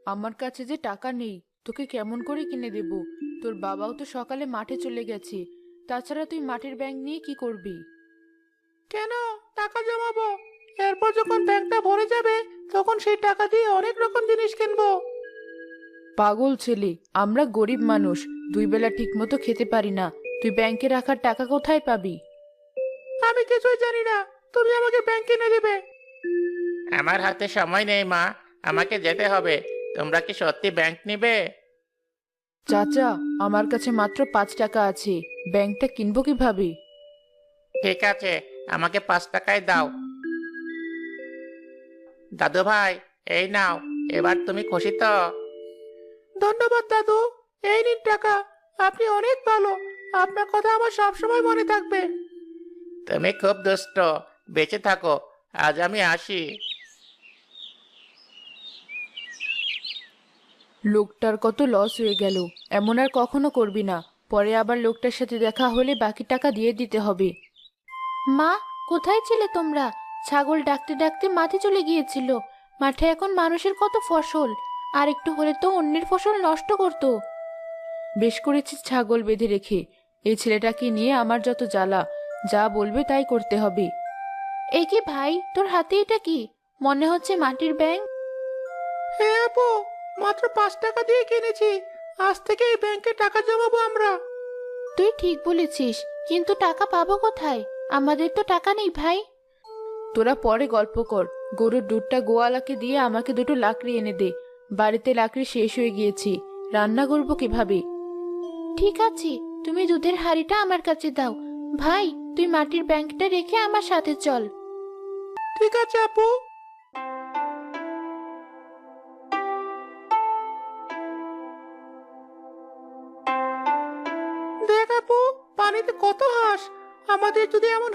আমার কাছে যে টাকা নেই, তোকে কেমন করে কিনে দেব? তোর বাবাও তো সকালে মাঠে চলে গেছে। তাছাড়া তুই মাটির ব্যাংক নিয়ে কি করবি? কেন? টাকা জমাবো। এরপর যখন ব্যাংকটা ভরে যাবে, তখন সেই টাকা দিয়ে অনেক রকম জিনিস কিনবো। পাগল ছেলে, আমরা গরিব মানুষ, দুই বেলা ঠিক মতো খেতে পারি না। তুই ব্যাংকে রাখার টাকা কোথায় পাবি? আমি কিছুই জানি না, তুমি আমাকে ব্যাংক কিনে দেবে। আমার হাতে সময় নেই মা, আমাকে যেতে হবে। তোমরা কি সত্যি ব্যাংক নিবে? চাচা, আমার কাছে মাত্র 5 টাকা আছে। ব্যাংকটা কিনবো কিভাবে? ঠিক আছে, আমাকে 5 টাকায় দাও। দাদু ভাই, এই নাও। এবার তুমি খুশি তো? ধন্যবাদ দাদু। এই নিন টাকা। আপনি অনেক ভালো। আপনার কথা আমার সবসময় মনে থাকবে। তুমি খুব দুষ্ট। বেঁচে থাকো। আজ আমি আসি। লোকটার কত লস হয়ে গেল। এমন আর কখনো করবি না। পরে আবার লোকটার সাথে দেখা হলে বাকি টাকা দিয়ে দিতে হবে। মা, কোথায় ছিলে তোমরা? ছাগল ডাকতে ডাকতে মাঠে চলে গিয়েছিল। মাঠে এখন মানুষের কত ফসল, আর একটু হলে তো অন্যের ফসল নষ্ট করতো। বেশ করেছিস ছাগল বেঁধে রেখে। এই ছেলেটাকে নিয়ে আমার যত জ্বালা। যা বলবে তাই করতে হবে। এ কি ভাই, তোর হাতে এটা কি? মনে হচ্ছে মাটির ব্যাংক। হ্যাঁ আপু, মাত্র 5 টাকা দিয়ে কিনেছি। আজ থেকে এই ব্যাংকে টাকা জমাবো আমরা। তুই ঠিক বলেছিস, কিন্তু টাকা পাবো কোথায়? আমাদের তো টাকা নেই ভাই। তোরা পরে গল্প কর। গরুর দুধটা গোয়ালাকে দিয়ে আমাকে দুটো লাকড়ি এনে দে। বাড়িতে লাকড়ি শেষ হয়ে গিয়েছে। রান্না করবো কিভাবে? ঠিক আছে, তুমি দুধের হাঁড়িটা আমার কাছে দাও। ভাই, তুই মাটির ব্যাংকটা রেখে আমার সাথে চল। ঠিক আছে আপু। দেখ আপু, পানিতে কত হাঁস। আমাদের যদি এমন